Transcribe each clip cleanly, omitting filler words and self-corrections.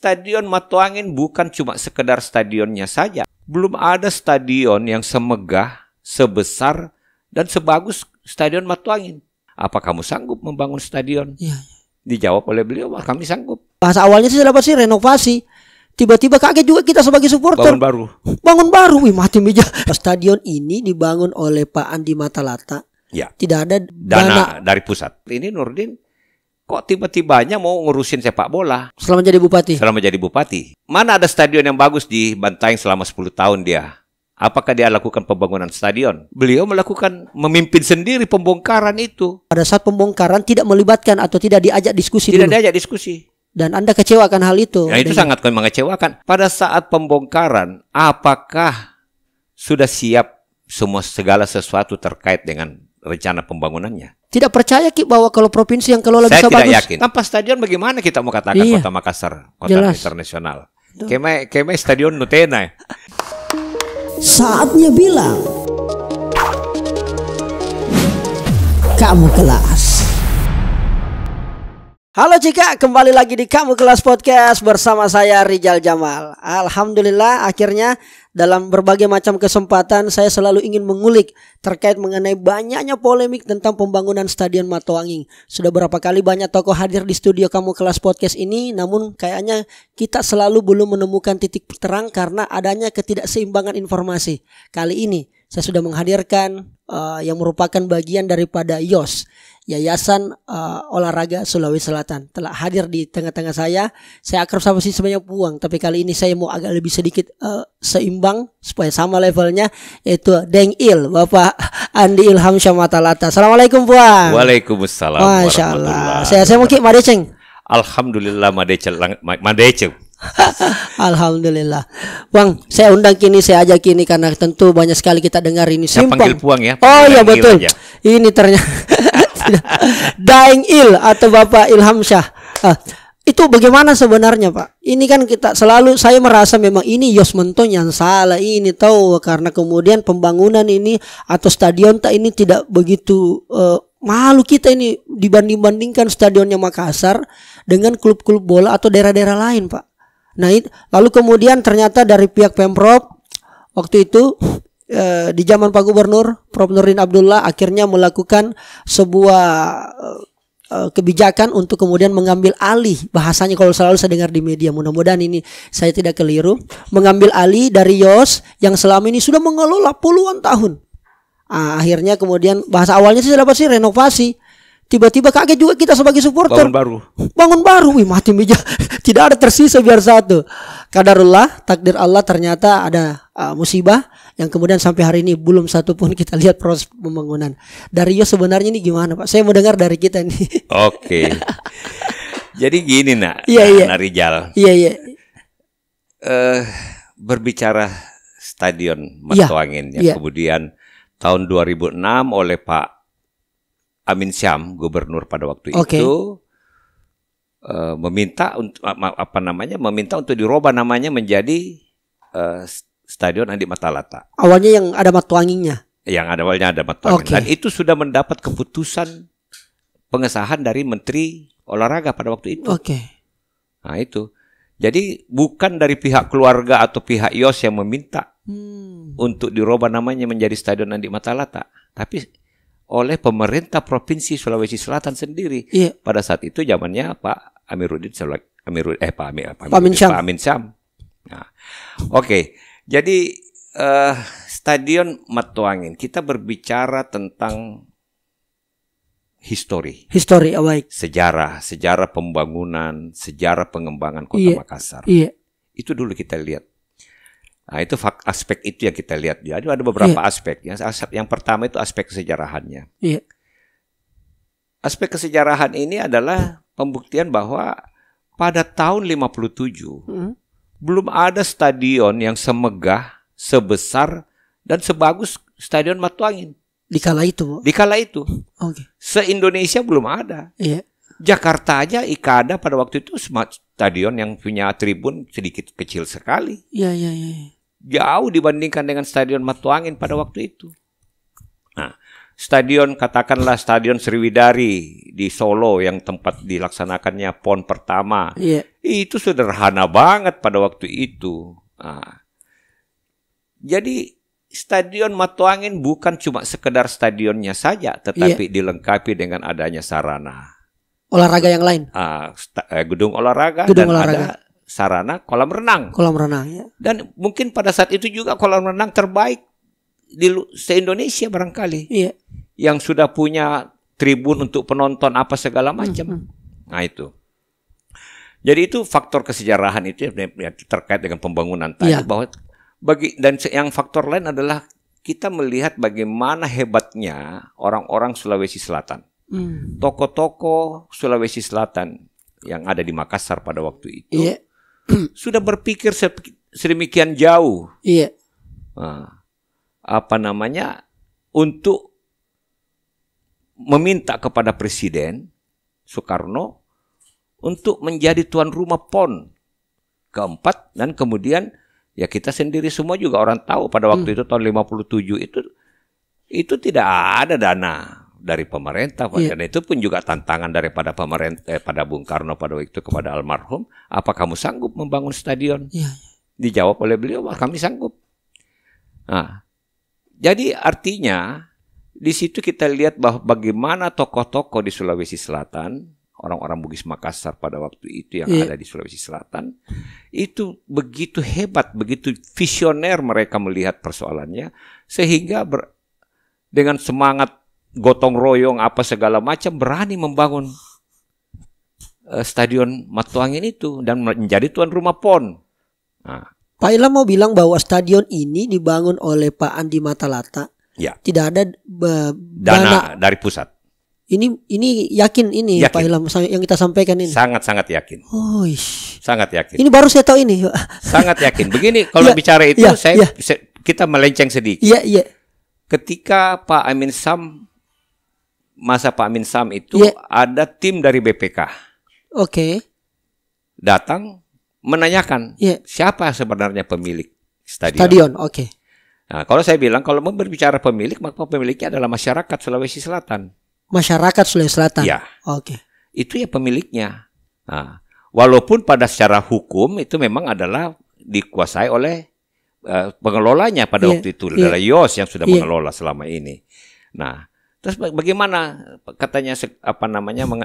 Stadion Matuangin bukan cuma sekedar stadionnya saja. Belum ada stadion yang semegah, sebesar, dan sebagus Stadion Matuangin. Apa kamu sanggup membangun stadion? Ya. Dijawab oleh beliau, wah kami sanggup. Bahasa awalnya sih dapat sih renovasi. Tiba-tiba kaget juga kita sebagai supporter. Bangun baru. Bangun baru, wih mati meja. Stadion ini dibangun oleh Pak Andi Matalata. Ya. Tidak ada Dana dari pusat. Ini Nurdin, kok tiba-tibanya mau ngurusin sepak bola? selama jadi bupati. Selama jadi bupati. Mana ada stadion yang bagus di Bantaeng selama 10 tahun dia? Apakah dia lakukan pembangunan stadion? Beliau memimpin sendiri pembongkaran itu. Pada saat pembongkaran tidak melibatkan atau tidak diajak diskusi Tidak dulu. diajak diskusi. Dan Anda kecewa akan hal itu. Nah, itu sangat mengecewakan. Pada saat pembongkaran, apakah sudah siap segala sesuatu terkait dengan rencana pembangunannya? Tidak percaya Ki bahwa kalau provinsi yang kelola Saya bisa tidak bagus. yakin. Tanpa stadion bagaimana kita mau katakan Iya. Kota Makassar, kota Jelas. internasional? Keme stadion Nutena. Saatnya bilang kamu kelas. Halo Cika, kembali lagi di Kamu Kelas Podcast bersama saya Rijal Jamal. Alhamdulillah akhirnya dalam berbagai macam kesempatan saya selalu ingin mengulik terkait mengenai banyaknya polemik tentang pembangunan Stadion Matuangin. Sudah berapa kali banyak tokoh hadir di studio Kamu Kelas Podcast ini, namun kayaknya kita selalu belum menemukan titik terang karena adanya ketidakseimbangan informasi. Kali ini saya sudah menghadirkan yang merupakan bagian daripada YOS, Yayasan Olahraga Sulawesi Selatan, telah hadir di tengah-tengah saya. Saya akrab sama si sebanyak Puang, tapi kali ini saya mau agak lebih sedikit seimbang supaya sama levelnya, yaitu Deng Il, Bapak Andi Ilham Syamatalata. Assalamualaikum Puang. Waalaikumsalam. Masya Allah. Saya mau Ki Madeceng. Alhamdulillah Madeceng. Alhamdulillah. Bang, saya undang kini, saya ajak kini karena tentu banyak sekali kita dengar ini Saya simpang. panggil Puang ya. Oh iya betul. Aja. Ini ternyata Daeng Il atau Bapak Ilham Syah. Itu bagaimana sebenarnya Pak? Ini kan kita selalu, saya merasa memang ini Yos Menton yang salah ini tahu, karena kemudian pembangunan ini atau stadion ini tidak begitu malu kita ini dibanding-bandingkan stadionnya Makassar dengan klub-klub bola atau daerah-daerah lain Pak. Nah, lalu kemudian ternyata dari pihak Pemprov waktu itu di zaman Pak Gubernur Prof Nurdin Abdullah akhirnya melakukan sebuah kebijakan untuk kemudian mengambil alih, bahasanya kalau selalu saya dengar di media, mudah-mudahan ini saya tidak keliru, mengambil alih dari YOS yang selama ini sudah mengelola puluhan tahun. Akhirnya kemudian bahasa awalnya sih dapat sih renovasi. Tiba-tiba kaget juga kita sebagai supporter. Bangun baru, wih mati meja. Tidak ada tersisa biar satu. Qadarullah, takdir Allah, ternyata ada musibah yang kemudian sampai hari ini belum satu pun kita lihat proses pembangunan. Dari Yos sebenarnya ini gimana Pak? Saya mau dengar dari kita nih. Oke. Jadi gini nak, Iya. Rijal. Iya. Berbicara Stadion Matuangin yang kemudian tahun 2006 oleh Pak Amin Syam, gubernur pada waktu itu, meminta untuk dirubah namanya menjadi Stadion Andi Matalata. Awalnya yang ada Matuanginnya. Awalnya ada Matuangin. Dan itu sudah mendapat keputusan pengesahan dari Menteri Olahraga pada waktu itu. Nah itu. Jadi bukan dari pihak keluarga atau pihak YOS yang meminta untuk dirubah namanya menjadi Stadion Andi Matalata, tapi oleh pemerintah Provinsi Sulawesi Selatan sendiri. Pada saat itu zamannya Pak Amin Syam. Nah, jadi Stadion Matuangin, kita berbicara tentang histori, baik. Sejarah pembangunan, sejarah pengembangan Kota Makassar. Itu dulu kita lihat. Nah, itu aspek itu yang kita lihat. Jadi ada beberapa aspek. Yang pertama itu aspek kesejarahannya. Aspek kesejarahan ini adalah pembuktian bahwa pada tahun 57 belum ada stadion yang semegah, sebesar dan sebagus Stadion Matuangin. Di kala itu. Se-Indonesia belum ada. Jakarta aja IKADA pada waktu itu stadion yang punya tribun sedikit kecil sekali. Jauh dibandingkan dengan Stadion Matuangin pada waktu itu. Nah, stadion, katakanlah Stadion Sriwidari di Solo yang tempat dilaksanakannya PON pertama. Itu sederhana banget pada waktu itu. Nah, jadi Stadion Matuangin bukan cuma sekedar stadionnya saja, tetapi dilengkapi dengan adanya sarana olahraga yang lain. Gedung olahraga dan ada sarana kolam renang. Kolam renang, ya. Dan mungkin pada saat itu juga kolam renang terbaik di se-Indonesia barangkali. Yang sudah punya tribun untuk penonton apa segala macam. Nah itu. Jadi itu faktor kesejarahan itu yang terkait dengan pembangunan tadi. Bahwa dan yang faktor lain adalah kita melihat bagaimana hebatnya orang-orang Sulawesi Selatan. Tokoh-tokoh Sulawesi Selatan yang ada di Makassar pada waktu itu sudah berpikir sedemikian jauh, untuk meminta kepada Presiden Soekarno untuk menjadi tuan rumah PON keempat, dan kemudian ya kita sendiri semua juga orang tahu pada waktu itu tahun 57 itu tidak ada dana dari pemerintah, dan itu pun juga tantangan daripada pemerintah pada Bung Karno pada waktu itu kepada almarhum, apa kamu sanggup membangun stadion? Dijawab oleh beliau, kami sanggup. Nah, jadi artinya di situ kita lihat bahwa bagaimana tokoh-tokoh di Sulawesi Selatan, orang-orang Bugis Makassar pada waktu itu yang ada di Sulawesi Selatan, itu begitu hebat, begitu visioner mereka melihat persoalannya, sehingga dengan semangat gotong royong apa segala macam berani membangun stadion Matuangin itu dan menjadi tuan rumah PON. Nah, Pak Ilham mau bilang bahwa stadion ini dibangun oleh Pak Andi Matalata. Tidak ada dana dari pusat. Ini yakin ini yakin. Pak Ilham yang kita sampaikan ini. Sangat yakin. Sangat yakin. Ini baru saya tahu ini. Sangat yakin. Begini kalau bicara itu kita melenceng sedikit. Ketika Pak Amin Sam, masa Pak Amin Sam itu ada tim dari BPK. Datang menanyakan siapa sebenarnya pemilik stadion. Nah, kalau saya bilang kalau mau berbicara pemilik, maka pemiliknya adalah masyarakat Sulawesi Selatan. Masyarakat Sulawesi Selatan. Itu ya pemiliknya. Nah, walaupun pada secara hukum itu memang adalah dikuasai oleh pengelolanya pada waktu itu, adalah Yos yang sudah mengelola selama ini. Nah, terus bagaimana katanya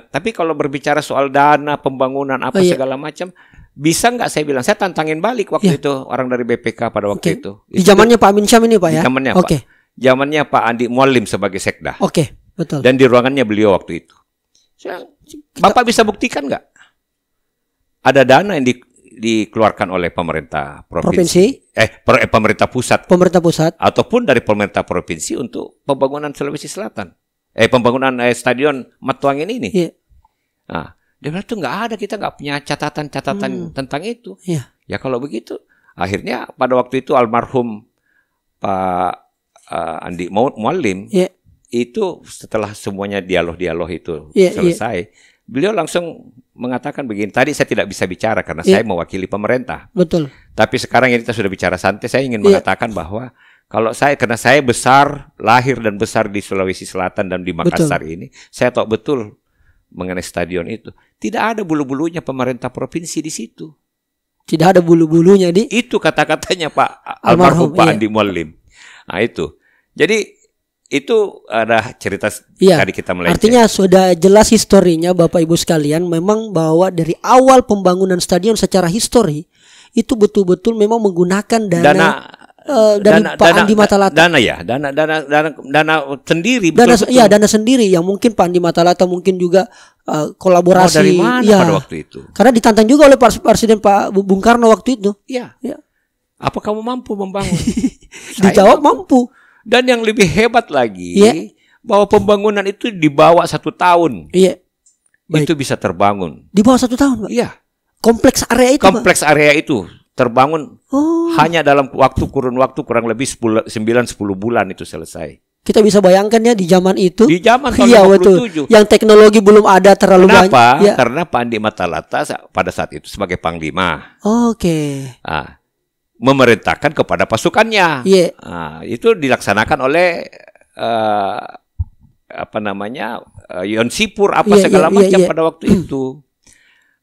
tapi kalau berbicara soal dana pembangunan apa segala macam, bisa nggak saya bilang, saya tantangin balik waktu itu orang dari BPK pada waktu itu. Di zamannya Pak Amin Syam ini Pak ya? Zamannya Pak. Zamannya Pak Andi Mualim sebagai Sekda. Betul. Dan di ruangannya beliau waktu itu. Bapak bisa buktikan nggak? Ada dana yang dikeluarkan oleh pemerintah provinsi. Pemerintah pusat. Ataupun dari pemerintah provinsi untuk pembangunan Sulawesi Selatan. Pembangunan stadion Matuangin ini. Nah, dia bilang itu nggak ada, kita nggak punya catatan tentang itu. Ya kalau begitu, akhirnya pada waktu itu almarhum Pak Andi Mualim itu setelah semuanya dialog itu selesai, beliau langsung mengatakan begini, tadi saya tidak bisa bicara karena saya mewakili pemerintah. Betul. Tapi sekarang ini kita sudah bicara santai, saya ingin mengatakan bahwa karena saya lahir dan besar di Sulawesi Selatan dan di Makassar ini, saya tahu betul mengenai stadion itu. Tidak ada bulu-bulunya pemerintah provinsi di situ. Tidak ada bulu-bulunya itu kata-katanya Pak almarhum Pak Andi Mualim. Nah itu. Jadi itu ada cerita tadi kita melenceng. Artinya sudah jelas historinya Bapak Ibu sekalian, memang bahwa dari awal pembangunan stadion secara histori itu betul-betul memang menggunakan dana dari Pak Andi Matalata. Dana sendiri. Dana sendiri yang mungkin Pak Andi Matalata mungkin juga kolaborasi. Dari mana pada waktu itu? Karena ditantang juga oleh Presiden Pak Bung Karno waktu itu. Apa kamu mampu membangun? Dijawab mampu. Dan yang lebih hebat lagi, bahwa pembangunan itu di bawah 1 tahun. Itu bisa terbangun. Di bawah 1 tahun, Pak? Kompleks area itu terbangun hanya dalam kurun waktu kurang lebih 9-10 bulan itu selesai. Kita bisa bayangkan ya di zaman itu. Di zaman tahun 57. Yang teknologi belum ada terlalu banyak. Kenapa? Karena Pak Andi Matalata pada saat itu sebagai Panglima. Memerintahkan kepada pasukannya. Itu dilaksanakan oleh apa namanya Yon Sipur apa segala macam pada waktu itu.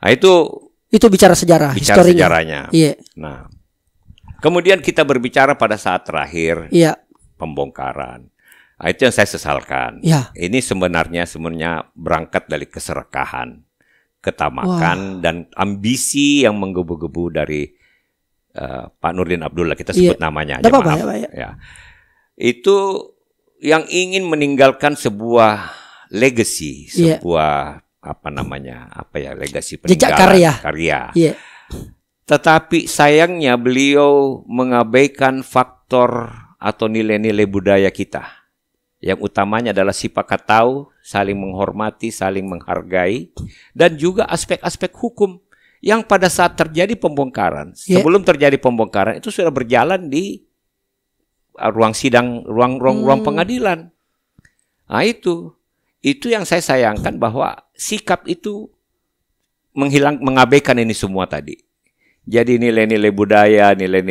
Nah, itu bicara sejarah, bicara sejarahnya. Iya. Nah, kemudian kita berbicara pada saat terakhir pembongkaran. Nah, itu yang saya sesalkan. Ini sebenarnya berangkat dari keserakahan, ketamakan, dan ambisi yang menggebu-gebu dari Pak Nurdin Abdullah, kita sebut namanya aja, maaf. Ya. Itu yang ingin meninggalkan sebuah legacy, sebuah legacy peninggalan karya. Tetapi sayangnya beliau mengabaikan faktor atau nilai-nilai budaya kita. Yang utamanya adalah sipakat tahu, saling menghormati, saling menghargai, dan juga aspek-aspek hukum. Yang pada saat terjadi pembongkaran, sebelum terjadi pembongkaran itu sudah berjalan di ruang sidang, ruang pengadilan. Nah, itu yang saya sayangkan, bahwa sikap itu mengabaikan ini semua tadi. Jadi nilai-nilai budaya, nilai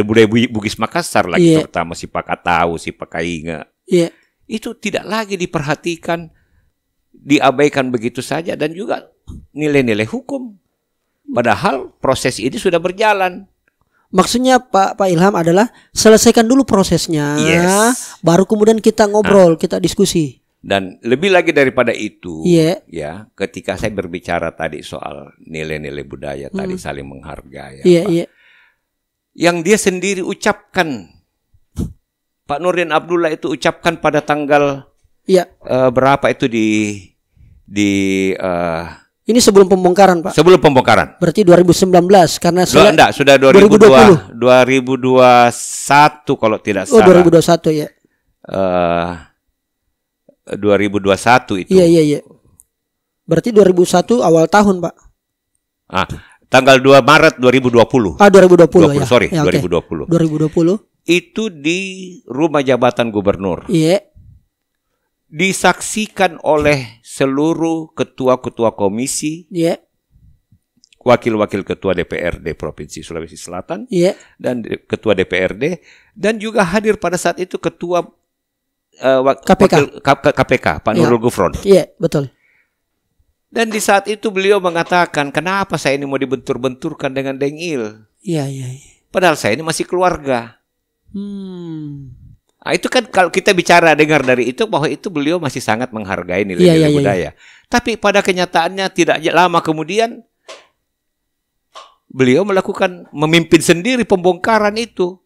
budaya Bugis Makassar lagi, terutama sipakat tahu, sipakat ingat, itu tidak lagi diperhatikan, diabaikan begitu saja, dan juga nilai-nilai hukum. Padahal proses ini sudah berjalan. Maksudnya Pak Ilham adalah selesaikan dulu prosesnya, baru kemudian kita ngobrol, kita diskusi. Dan lebih lagi daripada itu, ya, ketika saya berbicara tadi soal nilai-nilai budaya tadi, saling menghargai, yang dia sendiri ucapkan, Pak Nurdin Abdullah itu ucapkan pada tanggal berapa itu ini sebelum pembongkaran, Pak. Sebelum pembongkaran. Berarti 2019 karena sudah 2021 kalau tidak salah. 2021 ya. 2021 itu. Iya. Berarti 2001 awal tahun, Pak. Tanggal 2 Maret 2020. 2020 ya. Sorry, 2020. 2020. Itu di Rumah Jabatan Gubernur. Iya. Disaksikan oleh seluruh ketua-ketua komisi, wakil-wakil ketua DPRD Provinsi Sulawesi Selatan, dan ketua DPRD, dan juga hadir pada saat itu ketua KPK Pak Nurul Gufron. Iya, betul. Dan di saat itu beliau mengatakan, kenapa saya ini mau dibentur-benturkan dengan Deng Il? Iya. Padahal saya ini masih keluarga. Nah, itu kan kalau kita dengar dari itu, bahwa itu beliau masih sangat menghargai nilai-nilai budaya. Tapi pada kenyataannya tidak lama kemudian beliau memimpin sendiri pembongkaran itu.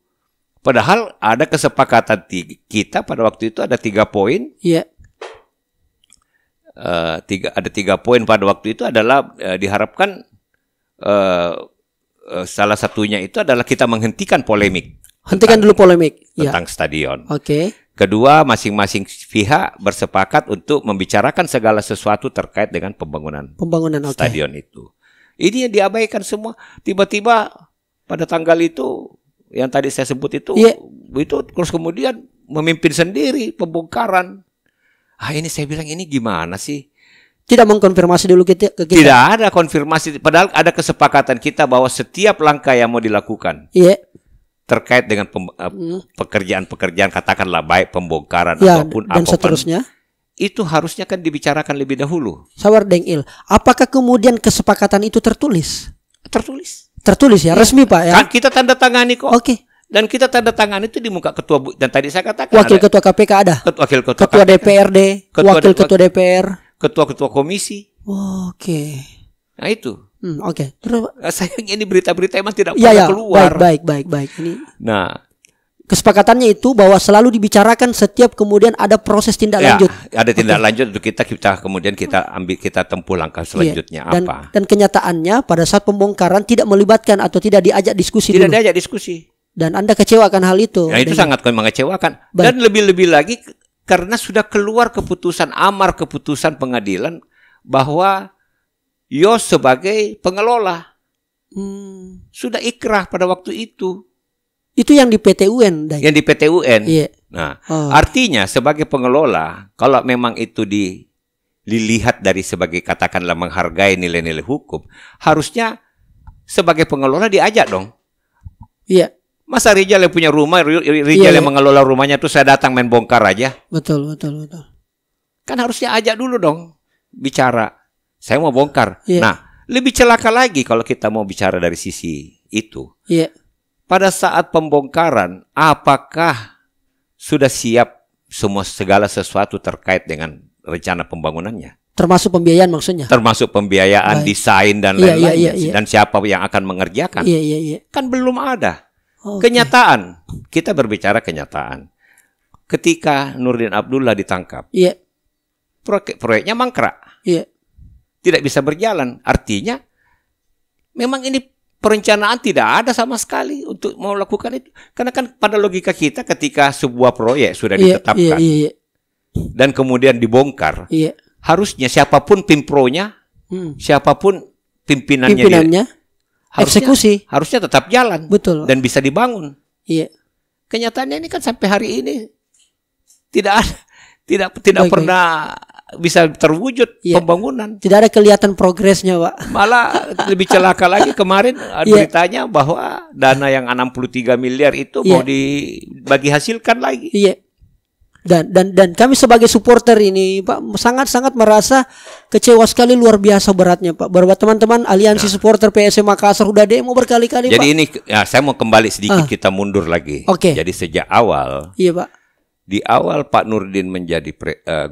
Padahal ada kesepakatan kita pada waktu itu, ada 3 poin. Ada 3 poin pada waktu itu adalah diharapkan salah satunya itu adalah kita menghentikan polemik. Hentikan dulu polemik tentang stadion. Oke. Kedua, masing-masing pihak bersepakat untuk membicarakan segala sesuatu terkait dengan pembangunan stadion itu. Ini yang diabaikan semua. Tiba-tiba pada tanggal itu yang tadi saya sebut itu, itu terus kemudian memimpin sendiri pembongkaran. Ini saya bilang, ini gimana sih? Tidak mengkonfirmasi dulu ke kita. Tidak ada konfirmasi. Padahal ada kesepakatan kita bahwa setiap langkah yang mau dilakukan terkait dengan pekerjaan-pekerjaan, katakanlah baik pembongkaran ataupun dan seterusnya, itu harusnya kan dibicarakan lebih dahulu. Sabar Deng Il, apakah kemudian kesepakatan itu tertulis? Tertulis ya, resmi Pak ya? Kan kita tanda tangani kok. Oke. Dan kita tanda tangan itu di muka ketua, dan tadi saya katakan wakil ketua KPK ada, ketua DPRD, wakil ketua DPR, ketua komisi. Oke. Nah itu. Oke. Terus sayang ini berita-berita emang tidak pernah keluar. Baik. Ini. Nah, kesepakatannya itu bahwa selalu dibicarakan setiap kemudian ada proses tindak lanjut. Ada tindak lanjut untuk kita kemudian kita tempuh langkah selanjutnya apa. Dan kenyataannya pada saat pembongkaran tidak melibatkan atau tidak diajak diskusi. Tidak diajak diskusi. Dan Anda kecewakan hal itu. Nah, itu sangat mengecewakan. Dan lebih-lebih lagi karena sudah keluar amar keputusan pengadilan bahwa Yos sebagai pengelola sudah ikrah pada waktu itu. Itu yang di PT UN. Yang di PT UN. Nah, artinya sebagai pengelola, kalau memang itu dilihat dari sebagai katakanlah menghargai nilai-nilai hukum, harusnya sebagai pengelola diajak dong. Masa Rijal yang punya rumah, Rijal yang mengelola rumahnya tuh saya datang main bongkar aja? Betul. Kan harusnya ajak dulu dong bicara. Saya mau bongkar. Nah, lebih celaka lagi kalau kita mau bicara dari sisi itu. Pada saat pembongkaran, apakah sudah siap segala sesuatu terkait dengan rencana pembangunannya? Termasuk pembiayaan maksudnya? Termasuk pembiayaan, desain dan lain-lain. Dan siapa yang akan mengerjakan? Kan belum ada. Kenyataan, kita berbicara kenyataan. Ketika Nurdin Abdullah ditangkap, proyeknya mangkrak, tidak bisa berjalan. Artinya, memang ini perencanaan tidak ada sama sekali untuk mau lakukan itu. Karena kan pada logika kita, ketika sebuah proyek sudah ditetapkan dan kemudian dibongkar, harusnya siapapun pimpronya, siapapun pimpinannya. Harusnya tetap jalan. Betul. Dan bisa dibangun. Kenyataannya ini kan sampai hari ini tidak pernah bisa terwujud pembangunan. Tidak ada kelihatan progresnya, Pak. Malah lebih celaka lagi kemarin beritanya bahwa dana yang 63 miliar itu mau dibagi hasilkan lagi. Dan kami sebagai supporter ini, Pak, sangat-sangat merasa kecewa sekali, luar biasa beratnya, Pak. Bahwa teman-teman aliansi supporter PSM Makassar udah demo berkali-kali, Pak. Jadi ini saya mau kembali sedikit, kita mundur lagi. Jadi sejak awal, Pak. Di awal Pak Nurdin menjadi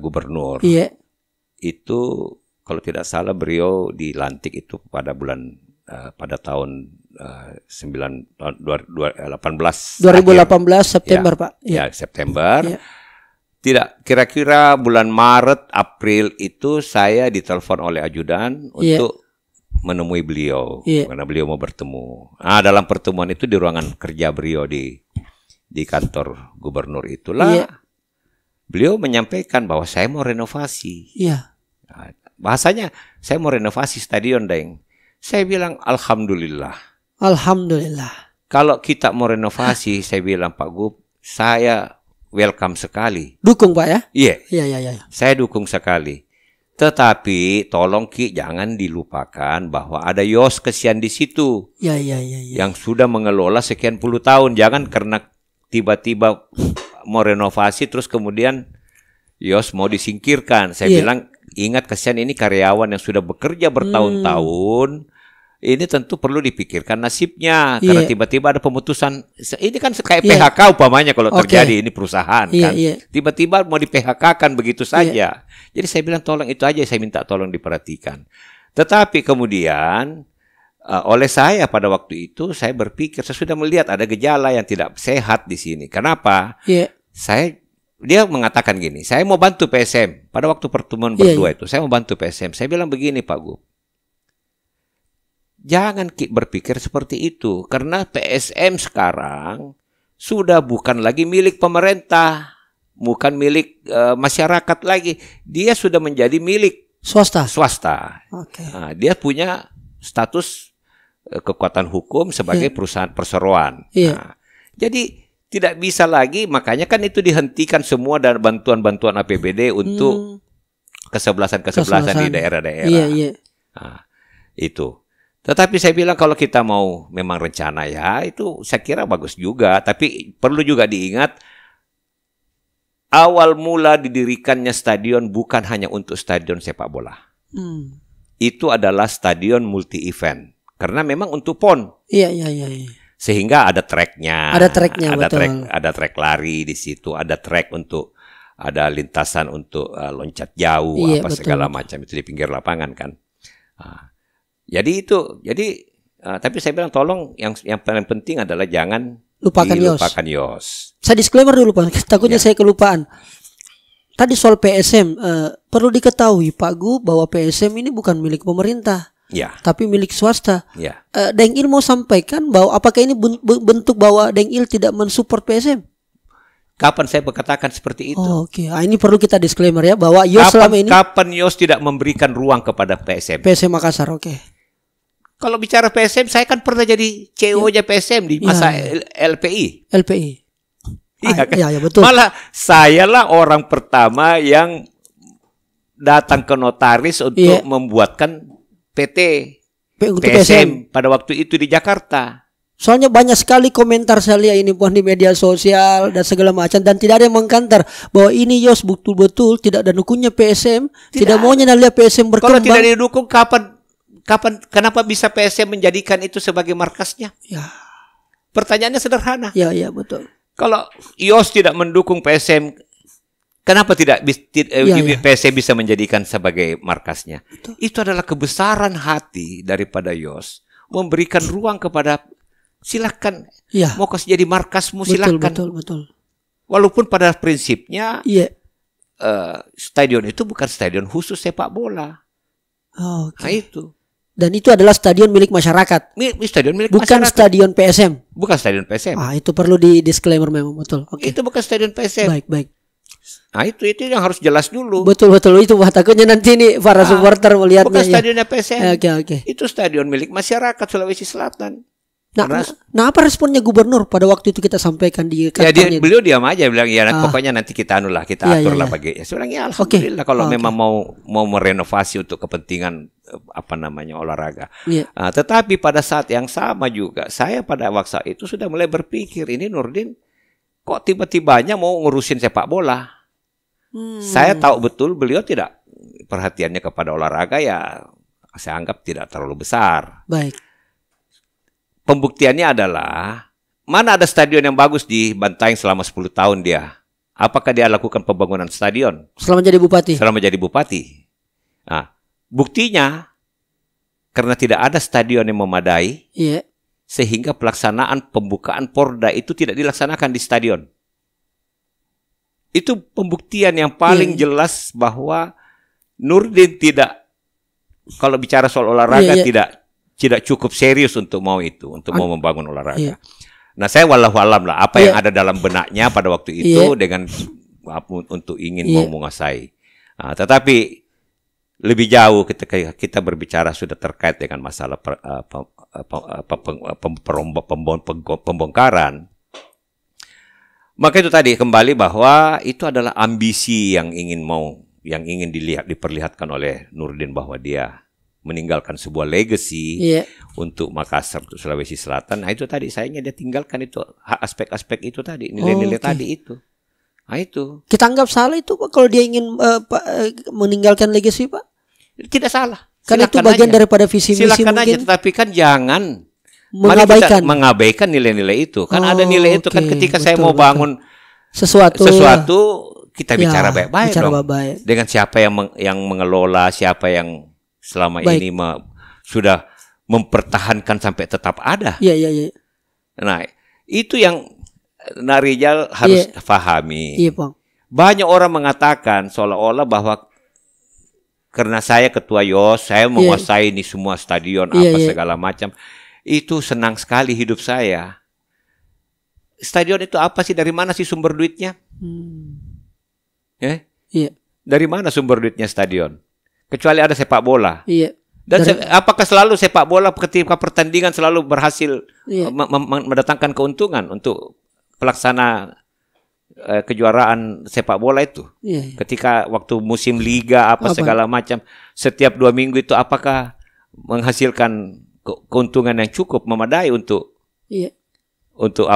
gubernur, itu kalau tidak salah beliau dilantik itu pada tahun 2018 September, Pak. September. Tidak, kira-kira bulan Maret, April itu saya ditelepon oleh ajudan untuk menemui beliau, karena beliau mau bertemu. Nah, dalam pertemuan itu di ruangan kerja beliau di kantor gubernur itulah, beliau menyampaikan bahwa saya mau renovasi. Nah, bahasanya, saya mau renovasi stadion, Deng. Saya bilang, Alhamdulillah. Kalau kita mau renovasi, saya bilang, Pak Gub, saya welcome sekali. Dukung, Pak, ya? Iya. Saya dukung sekali. Tetapi tolong Ki jangan dilupakan bahwa ada Yos kesian di situ. Yang sudah mengelola sekian puluh tahun. Jangan karena tiba-tiba mau renovasi terus kemudian Yos mau disingkirkan. Saya bilang ingat kesian ini karyawan yang sudah bekerja bertahun-tahun. Ini tentu perlu dipikirkan nasibnya, karena tiba-tiba ada pemutusan. Ini kan kayak PHK umpamanya kalau terjadi ini perusahaan kan. Tiba-tiba mau di PHK kan begitu saja. Jadi saya bilang tolong itu aja, saya minta tolong diperhatikan. Tetapi kemudian oleh saya pada waktu itu saya berpikir, saya sudah melihat ada gejala yang tidak sehat di sini. Kenapa? Dia mengatakan gini, saya mau bantu PSM. Pada waktu pertemuan berdua itu, saya mau bantu PSM. Saya bilang begini, Pak Gub. Jangan berpikir seperti itu, karena PSM sekarang sudah bukan lagi milik pemerintah, bukan milik masyarakat lagi. Dia sudah menjadi milik swasta. Nah, dia punya status kekuatan hukum sebagai perusahaan perseroan. Nah, jadi tidak bisa lagi, makanya kan itu dihentikan semua dan bantuan-bantuan APBD untuk kesebelasan di daerah-daerah. Nah, itu. Tetapi saya bilang kalau kita mau memang rencana itu saya kira bagus juga. Tapi perlu juga diingat awal mula didirikannya stadion bukan hanya untuk stadion sepak bola. Itu adalah stadion multi event. Karena memang untuk PON. Sehingga ada tracknya. Ada track lari di situ. Ada track untuk ada lintasan untuk loncat jauh segala macam itu di pinggir lapangan kan. Jadi tapi saya bilang tolong yang paling penting adalah jangan lupakan Yos. Saya disclaimer dulu, Pak, takutnya saya kelupaan. Tadi soal PSM, perlu diketahui Pak Gu bahwa PSM ini bukan milik pemerintah, tapi milik swasta. Deng Il mau sampaikan bahwa apakah ini bentuk bahwa Deng Il tidak mensupport PSM? Kapan saya berkatakan seperti itu? Ini perlu kita disclaimer ya bahwa Yos selama ini. Kapan Yos tidak memberikan ruang kepada PSM? PSM Makassar, Kalau bicara PSM, saya kan pernah jadi CEO-nya PSM di masa LPI. Iya kan? Betul. Malah sayalah orang pertama yang datang ke notaris untuk membuatkan PT PSM pada waktu itu di Jakarta. Soalnya banyak sekali komentar saya lihat ini pun di media sosial dan segala macam, dan tidak ada yang mengkantar bahwa ini Yos betul-betul tidak ada dukungnya PSM, tidak maunya lihat PSM berkembang. Kalau tidak didukung, kapan kenapa bisa PSM menjadikan itu sebagai markasnya? Ya. Pertanyaannya sederhana. Ya, betul. Kalau Yos tidak mendukung PSM, kenapa tidak PSM bisa menjadikan sebagai markasnya? Betul. Itu adalah kebesaran hati daripada Yos memberikan ruang kepada silakan, mau kasih jadi markasmu, silakan. Betul. Walaupun pada prinsipnya, stadion itu bukan stadion khusus sepak bola. Nah itu. Dan itu adalah stadion milik masyarakat. Stadion milik bukan masyarakat. Stadion PSM. Bukan stadion PSM. Itu perlu di disclaimer memang, betul. Itu bukan stadion PSM. Baik. Nah itu yang harus jelas dulu. Betul itu takutnya nanti ini para supporter melihatnya. Bukan stadionnya PSM. Oke. Itu stadion milik masyarakat Sulawesi Selatan. Nah, apa responnya gubernur pada waktu itu kita sampaikan di kantornya? Beliau diam aja, bilang pokoknya nanti kita kita atur lah bagi. Sebenarnya alhamdulillah kalau memang mau merenovasi untuk kepentingan olahraga. Tetapi pada saat yang sama juga saya pada waktu itu sudah mulai berpikir, ini Nurdin kok tiba-tibanya mau ngurusin sepak bola. Saya tahu betul beliau tidak perhatiannya kepada olahraga, ya saya anggap tidak terlalu besar. Baik. Pembuktiannya adalah, mana ada stadion yang bagus di Bantaeng selama 10 tahun dia? Apakah dia lakukan pembangunan stadion? Selama jadi bupati? Selama jadi bupati. Nah, buktinya, karena tidak ada stadion yang memadai, sehingga pelaksanaan pembukaan Porda itu tidak dilaksanakan di stadion. Itu pembuktian yang paling jelas bahwa Nurdin tidak, kalau bicara soal olahraga, tidak cukup serius untuk mau membangun olahraga. Nah, saya wallahualam lah apa yang ada dalam benaknya pada waktu itu dengan untuk ingin mau menguasai. Nah, tetapi lebih jauh ketika kita berbicara sudah terkait dengan masalah pembongkaran. Maka itu tadi kembali bahwa itu adalah ambisi yang ingin diperlihatkan oleh Nurdin, bahwa dia meninggalkan sebuah legacy untuk Makassar, untuk Sulawesi Selatan. Nah itu tadi sayangnya dia tinggalkan itu aspek-aspek itu tadi, nilai-nilai tadi itu. Nah itu. Kita anggap salah itu Pak kalau dia ingin meninggalkan legacy, Pak? Tidak salah. Karena itu bagian daripada visi misi mungkin. Silakan aja, tetapi kan jangan mengabaikan nilai-nilai itu. Kan ada nilai itu kan ketika saya mau bangun sesuatu kita bicara baik-baik dong. Dengan siapa yang mengelola, siapa yang selama ini sudah mempertahankan sampai tetap ada. Iya. Nah, itu yang Rijal harus pahami. Iya, Bang. Banyak orang mengatakan seolah-olah bahwa karena saya ketua Yos, saya menguasai ini semua stadion segala macam. Itu senang sekali hidup saya. Stadion itu apa sih? Dari mana sih sumber duitnya? Dari mana sumber duitnya stadion? Kecuali ada sepak bola. Dan apakah selalu sepak bola ketika pertandingan selalu berhasil mendatangkan keuntungan untuk pelaksana kejuaraan sepak bola itu? Ketika waktu musim liga segala macam, setiap 2 minggu itu apakah menghasilkan keuntungan yang cukup memadai untuk untuk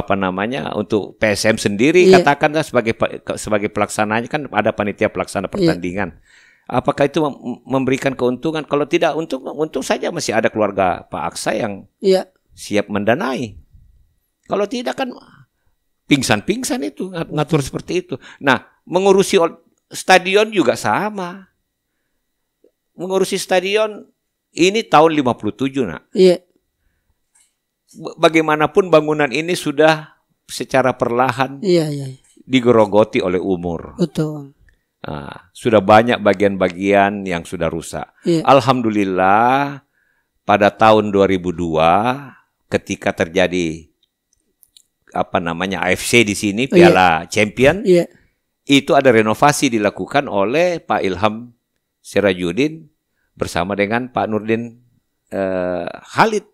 PSM sendiri, katakanlah sebagai pelaksananya, kan ada panitia pelaksana pertandingan. Apakah itu memberikan keuntungan? Kalau tidak, untung saja masih ada keluarga Pak Aksa yang siap mendanai. Kalau tidak kan pingsan-pingsan itu ngatur seperti itu. Nah, mengurusi stadion juga sama. Mengurusi stadion ini tahun 57, Nak. Bagaimanapun bangunan ini sudah secara perlahan digerogoti oleh umur. Betul. Nah, sudah banyak bagian-bagian yang sudah rusak. Alhamdulillah pada tahun 2002 ketika terjadi AFC di sini, Piala Champion, itu ada renovasi dilakukan oleh Pak Ilham Sirajuddin bersama dengan Pak Nurdin Khalid.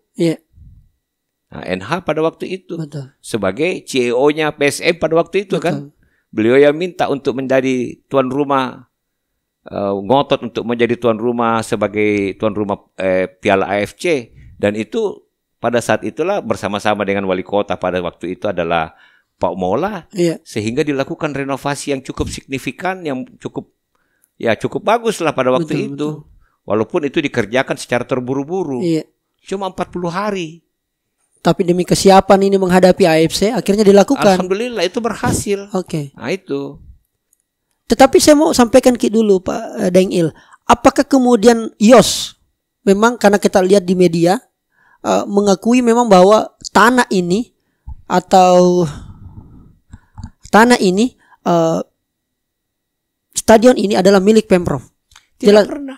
Nah, NH pada waktu itu sebagai CEO-nya PSM pada waktu itu kan. Beliau yang minta untuk menjadi tuan rumah, ngotot untuk menjadi tuan rumah sebagai tuan rumah Piala AFC, dan itu pada saat itulah bersama-sama dengan wali kota pada waktu itu adalah Pak Mola, sehingga dilakukan renovasi yang cukup signifikan, yang cukup bagus lah pada waktu itu. Walaupun itu dikerjakan secara terburu-buru, cuma 40 hari. Tapi demi kesiapan ini menghadapi AFC akhirnya dilakukan. Alhamdulillah itu berhasil. Oke. Nah itu. Tetapi saya mau sampaikan dulu Pak Dengil, apakah kemudian Yos memang karena kita lihat di media mengakui memang bahwa tanah ini stadion ini adalah milik Pemprov? Tidak pernah.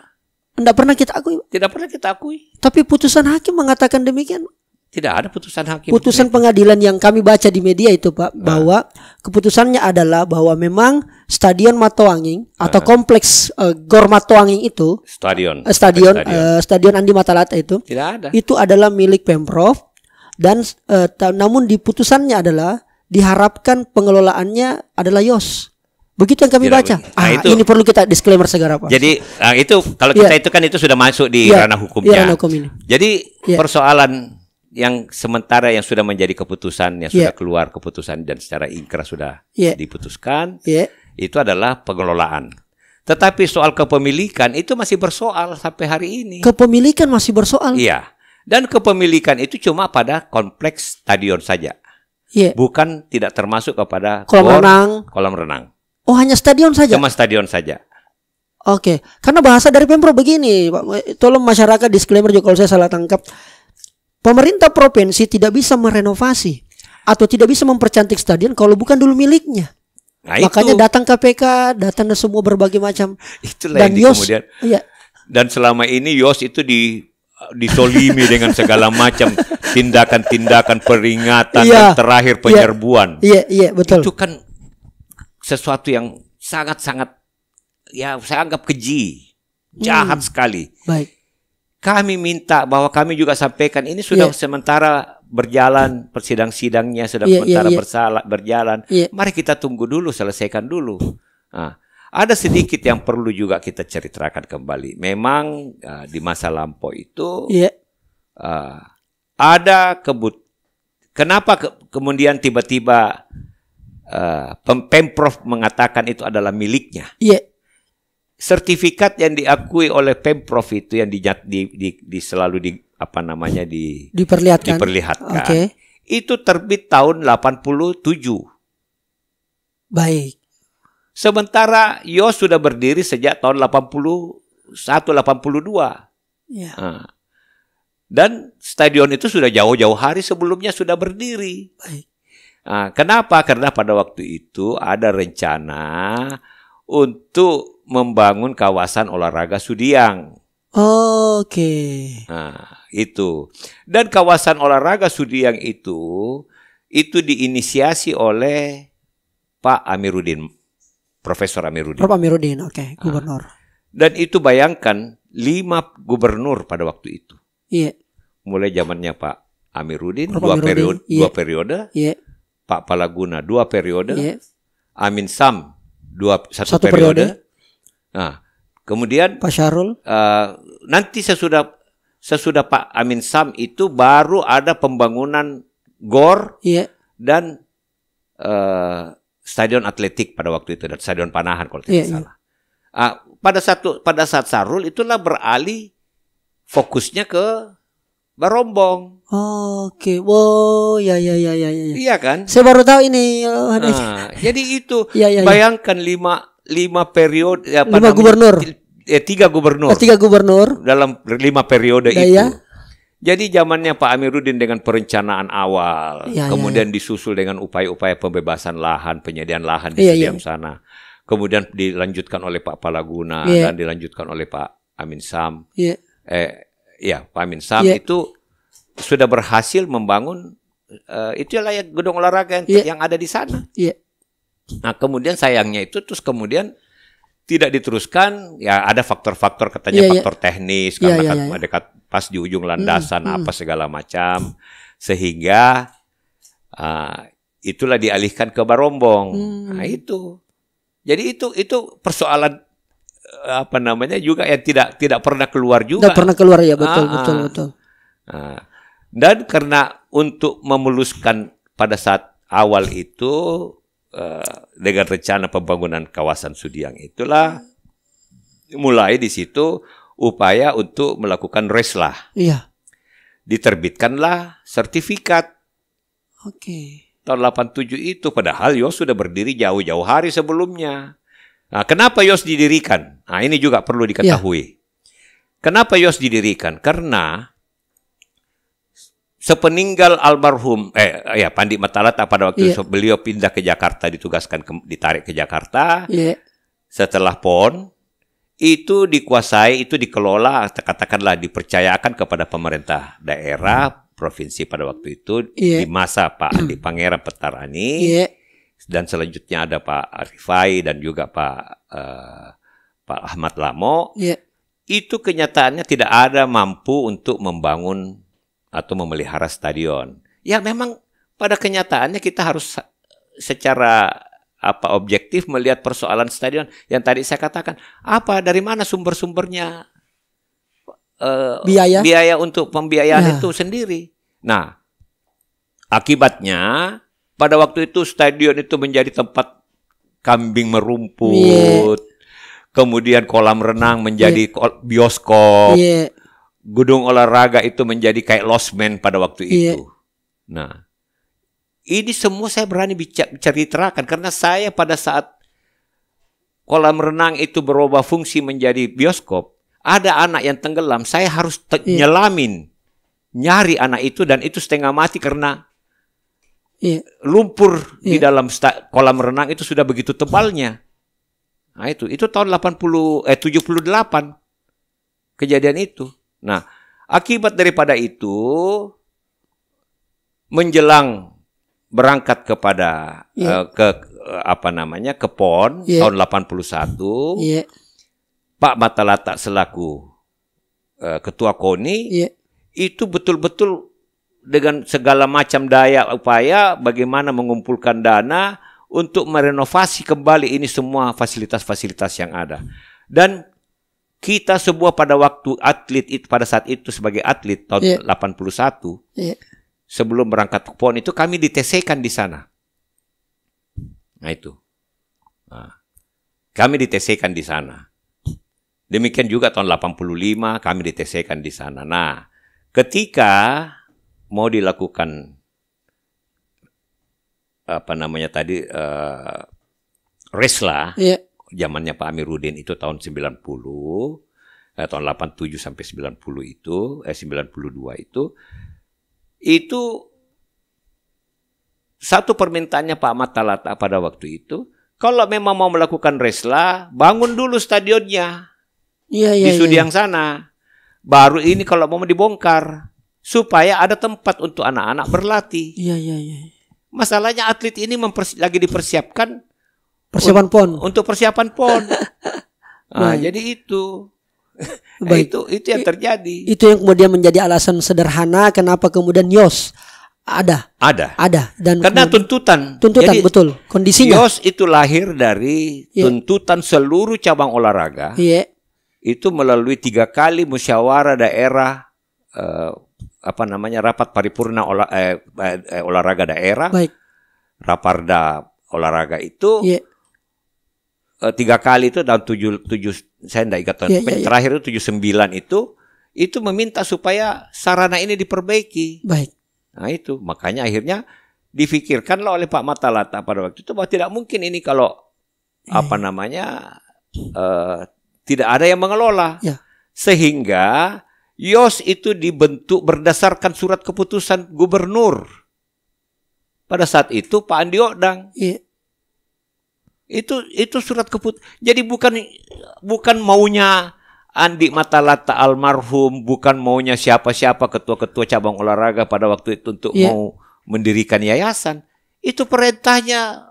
Tidak pernah kita akui. Tidak pernah kita akui. Tapi putusan hakim mengatakan demikian. Tidak ada putusan hakim. Putusan pengadilan yang kami baca di media itu Pak, bahwa keputusannya adalah bahwa memang Stadion Matoanging atau kompleks Gor Matoanging itu Stadion Andi Matalata itu tidak ada. Itu adalah milik Pemprov dan namun di putusannya adalah diharapkan pengelolaannya adalah Yos. Begitu yang kami baca. Ini perlu kita disclaimer segera Pak. Jadi itu kalau kita itu kan itu sudah masuk di ranah hukumnya. Ranah hukum ini. Jadi persoalan yang sementara yang sudah menjadi keputusan, yang sudah keluar keputusan dan secara ingkrah sudah diputuskan, itu adalah pengelolaan. Tetapi soal kepemilikan itu masih bersoal sampai hari ini. Kepemilikan masih bersoal? Iya. Dan kepemilikan itu cuma pada kompleks stadion saja. Bukan tidak termasuk kepada kolam renang. Oh, hanya stadion saja? Cuma stadion saja. Oke. Karena bahasa dari Pemprov begini, Pak, tolong masyarakat disclaimer juga kalau saya salah tangkap. Pemerintah provinsi tidak bisa merenovasi atau tidak bisa mempercantik stadion kalau bukan dulu miliknya. Makanya datang KPK, datang semua berbagai macam. Itulah dan yang kemudian. Dan selama ini Yos itu disolimi dengan segala macam tindakan-tindakan peringatan dan terakhir penyerbuan. Iya, betul. Itu kan sesuatu yang sangat-sangat saya anggap keji, jahat sekali. Baik. Kami minta bahwa kami juga sampaikan ini sudah sementara berjalan persidang-sidangnya sudah sementara berjalan. Mari kita tunggu dulu, selesaikan dulu. Nah, ada sedikit yang perlu juga kita ceritakan kembali. Memang di masa lampau itu ada kenapa kemudian tiba-tiba Pemprov mengatakan itu adalah miliknya. Sertifikat yang diakui oleh Pemprov itu yang selalu diperlihatkan. Itu terbit tahun 87. Baik. Sementara Yos sudah berdiri sejak tahun 81 82. Dan stadion itu sudah jauh-jauh hari sebelumnya sudah berdiri. Baik. Kenapa? Karena pada waktu itu ada rencana untuk membangun kawasan olahraga Sudiang. Oke. Nah, itu. Dan kawasan olahraga Sudiang itu diinisiasi oleh Pak Amiruddin, Profesor Amiruddin. Prof Amiruddin, gubernur. Dan itu bayangkan 5 gubernur pada waktu itu. Iya. Mulai zamannya Pak Amiruddin, 2 periode. Iya. Pak Palaguna 2 periode. Iya. Amin Sam 1 periode. Nah, kemudian Pak Syarul nanti sesudah Pak Amin Sam itu baru ada pembangunan GOR dan stadion atletik pada waktu itu dan stadion Panahan kalau tidak salah. Pada saat Sarul itulah beralih fokusnya ke Barombong. Oke. Wow, ya. Iya kan? Saya baru tahu ini. Jadi itu bayangkan 5 periode 5 gubernur. 3 gubernur. 3 gubernur dalam 5 periode itu. Jadi zamannya Pak Amiruddin dengan perencanaan awal, kemudian disusul dengan upaya-upaya pembebasan lahan, penyediaan lahan di Sudiang sana. Kemudian dilanjutkan oleh Pak Palaguna dan dilanjutkan oleh Pak Amin Sam. Pak Amin Sam itu sudah berhasil membangun itulah gedung olahraga yang ada di sana. Nah, kemudian sayangnya itu terus kemudian tidak diteruskan, ada faktor-faktor katanya faktor teknis karena dekat pas di ujung landasan apa segala macam sehingga itulah dialihkan ke Barombong. Nah, itu. Jadi itu persoalan juga yang tidak pernah keluar juga. Tidak pernah keluar betul. Dan karena untuk memuluskan pada saat awal itu dengan rencana pembangunan kawasan Sudiang itulah mulai di situ upaya untuk melakukan reslah. Iya. Diterbitkanlah sertifikat. Oke. Tahun 87 itu, padahal YOS sudah berdiri jauh-jauh hari sebelumnya. Nah, kenapa YOS didirikan? Nah, ini juga perlu diketahui. Kenapa YOS didirikan? Karena sepeninggal almarhum Pandi Matalata pada waktu itu beliau pindah ke Jakarta, ditarik ke Jakarta. Setelah PON itu dikuasai, itu dikelola, katakanlah dipercayakan kepada pemerintah daerah, provinsi pada waktu itu di masa Pak Andi Pangeran Petarani, dan selanjutnya ada Pak Arifai dan juga Pak Ahmad Lamo. Itu kenyataannya tidak ada mampu untuk membangun atau memelihara stadion. Ya memang pada kenyataannya kita harus secara objektif melihat persoalan stadion yang tadi saya katakan. Dari mana sumber-sumbernya biaya untuk pembiayaan itu sendiri. Nah, akibatnya pada waktu itu stadion itu menjadi tempat kambing merumput, kemudian kolam renang menjadi bioskop, gedung olahraga itu menjadi kayak losmen pada waktu itu. Nah, ini semua saya berani ceritakan karena saya pada saat kolam renang itu berubah fungsi menjadi bioskop, ada anak yang tenggelam, saya harus nyelamin, nyari anak itu, dan itu setengah mati karena lumpur di dalam kolam renang itu sudah begitu tebalnya. Nah, itu tahun 78 kejadian itu. Nah, akibat daripada itu menjelang berangkat kepada ke PON tahun 81, Pak Matalata selaku ketua KONI itu betul-betul dengan segala macam daya upaya bagaimana mengumpulkan dana untuk merenovasi kembali ini semua fasilitas-fasilitas yang ada. Dan kita semua pada waktu atlet itu, pada saat itu sebagai atlet tahun 81, sebelum berangkat ke PON itu kami di-TC-kan di sana. Nah itu. Kami di-TC-kan di sana. Demikian juga tahun 85 kami di-TC-kan di sana. Nah, ketika mau dilakukan reslah, zamannya Pak Amiruddin itu tahun 90, tahun 87 sampai 90 itu, 92 itu satu permintaannya Pak Matalata pada waktu itu, kalau memang mau melakukan reslah, bangun dulu stadionnya di Sudiang sana. Baru ini kalau mau dibongkar, supaya ada tempat untuk anak-anak berlatih. Masalahnya atlet ini lagi dipersiapkan persiapan PON. Untuk persiapan PON. Jadi itu. Itu yang terjadi. Itu yang kemudian menjadi alasan sederhana kenapa kemudian YOS ada. Dan karena tuntutan. Jadi, betul. Kondisinya. YOS itu lahir dari tuntutan seluruh cabang olahraga. Itu melalui 3 kali musyawarah daerah, rapat paripurna olahraga daerah. Raparda olahraga itu 3 kali itu tahun 7 saya tidak ingat tahun terakhir itu 79 itu meminta supaya sarana ini diperbaiki. Nah itu makanya akhirnya difikirkanlah oleh Pak Matalata pada waktu itu bahwa tidak mungkin ini kalau tidak ada yang mengelola, sehingga YOS itu dibentuk berdasarkan surat keputusan gubernur pada saat itu Pak Andi Odang. Itu surat keputusan. Jadi bukan maunya Andi Matalata almarhum, bukan maunya siapa-siapa ketua-ketua cabang olahraga pada waktu itu untuk mau mendirikan yayasan. Itu perintahnya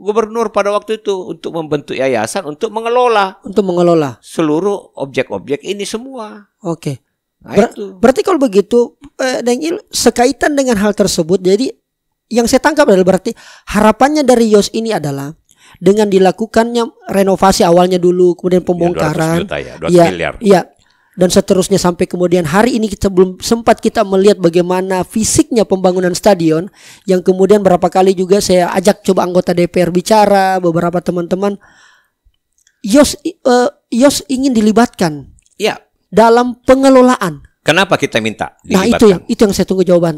gubernur pada waktu itu untuk membentuk yayasan untuk mengelola seluruh objek-objek ini semua. Oke. Berarti kalau begitu, Dengil, sekaitan dengan hal tersebut, jadi yang saya tangkap adalah berarti harapannya dari YOS ini adalah dengan dilakukannya renovasi awalnya dulu, kemudian pembongkaran, 200 juta 200 miliar. dan seterusnya sampai kemudian hari ini kita belum sempat kita melihat bagaimana fisiknya pembangunan stadion, yang kemudian berapa kali juga saya ajak coba anggota DPR bicara, beberapa teman-teman, Yos ingin dilibatkan dalam pengelolaan. Kenapa kita minta dilibatkan? Nah itu yang saya tunggu jawaban.